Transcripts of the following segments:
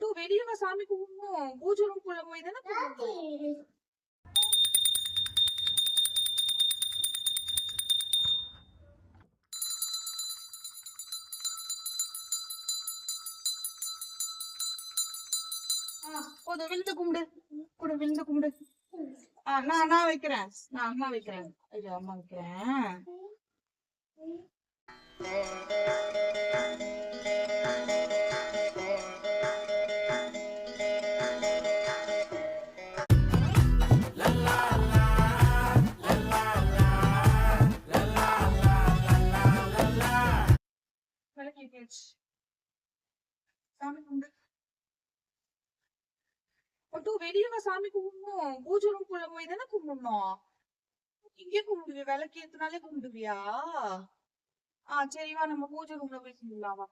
பட்டு வெளியே வா, சாமி கும்பிடணும். பூஜை ரூம்குள்ள போய் தானே கும்பிடணும். போதும், விழுந்து கும்பிடு. கூட விழுந்து கும்பிடு. நான் வைக்கிறேன். நான் அம்மா வைக்கிறேன். ஐயோ, அம்மா வைக்கிறேன். சாமி கும்பிடு. பட்டு வெளியே வா, சாமி கும்பிடணும். பூஜை ரூம்குள்ள போய் தானே கும்பிடணும். இங்கே கும்பிடுவியா? விளக்கு ஏத்துனாலே கும்பிடுவியா? சரி வா, நம்ம பூஜை ரூம்ல போய் கும்பிடலாம் வா.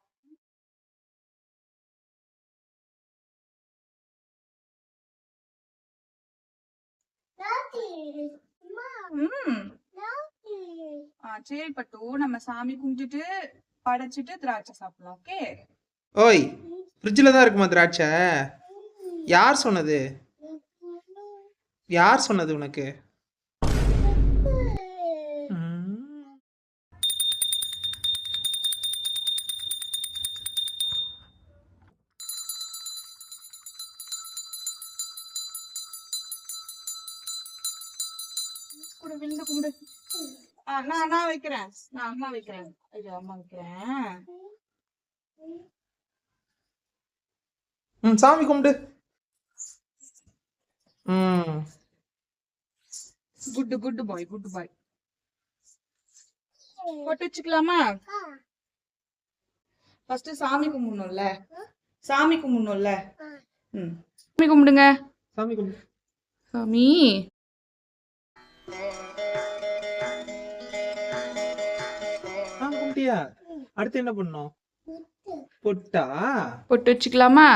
சரி பட்டு, நம்ம சாமி கும்பிட்டுட்டு படைச்சிட்டு திராட்சை சாப்பிடலாம். ஓகே? ஓய், ஃப்ரிட்ஜில் தான் இருக்குமா திராட்சை? யார் சொன்னது? யார் சொன்னது உனக்கு? கூட விழுந்து கும்பிடு. நான் வைக்கிறேன். நான் அம்மா வைக்கிறேன். ஐயோ, அம்மா வைக்கிறேன். சாமி கும்பிடு. குட் குட் பாய், குட் பாய். போட்டு வச்சுக்கலாமா? ஃபர்ஸ்ட் சாமி கும்பிடணும்ல. சாமி கும்பிடணும்ல. சாமி கும்பிடுங்க. சாமி கும்பிடு. சாமி. கும்பிட்டியா? அடுத்து என்ன பண்ணணும்? பொட்டா? பொட்டு வச்சுக்கலாமா?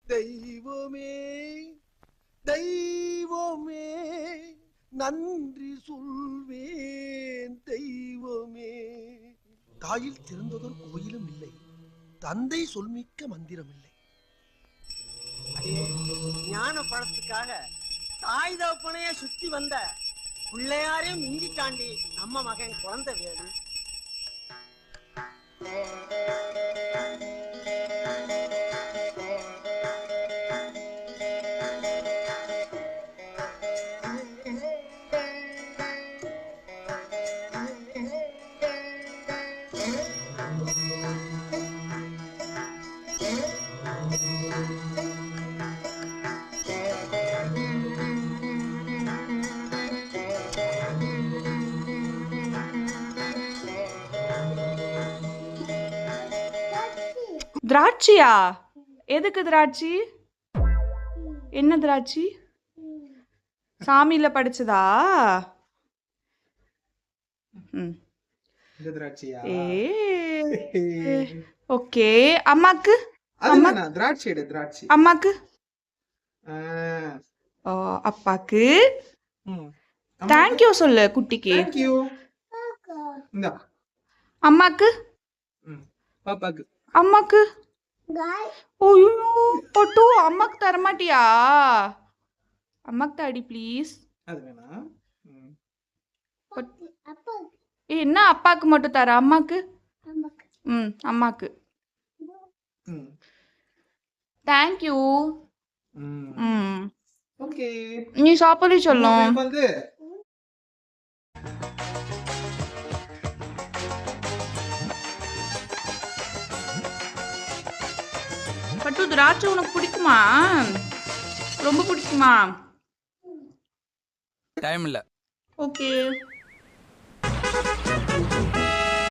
தெய்வமே தெய்வமே நன்றி சொல்வேன் தெய்வமே. தாயில் திறந்ததொரு கோயிலும் இல்லை, தந்தை சொல்மிக்க மந்திரம் இல்லை. ஞான பழத்துக்காக தாய் தகப்பனைய சுத்தி வந்த பிள்ளையாரையும் மிஞ்சி தாண்டி நம்ம மகன் குழந்தை வேறு. திராட்சையா? எதுக்கு திராட்சை? என்ன திராட்சை? சாமியில படிச்சதா? ஓகே. அம்மாக்கு? திராட்சை எடு. திராட்சை அம்மாக்கு. அப்பாக்கு தேங்க்யூ சொல்லு குட்டிக்கு. அம்மாக்கு? பாப்பாக்கு. அம்மாக்கு? ஓய்யோ பட்டு, அம்மாக்கு தர மாட்டியா? அம்மாக்கு தாடி ப்ளீஸ். அது வேணாம். என்ன அப்பாக்கு மட்டும் தர? அம்மாக்கு? அம்மாக்கு. தேங்க்யூ. ஓகே, நீ சாப்பிட சொல்லும். பட்டு திராட்சை உனக்கு பிடிக்குமா? ரொம்ப பிடிக்குமா? டைம் இல்ல. ஓகே.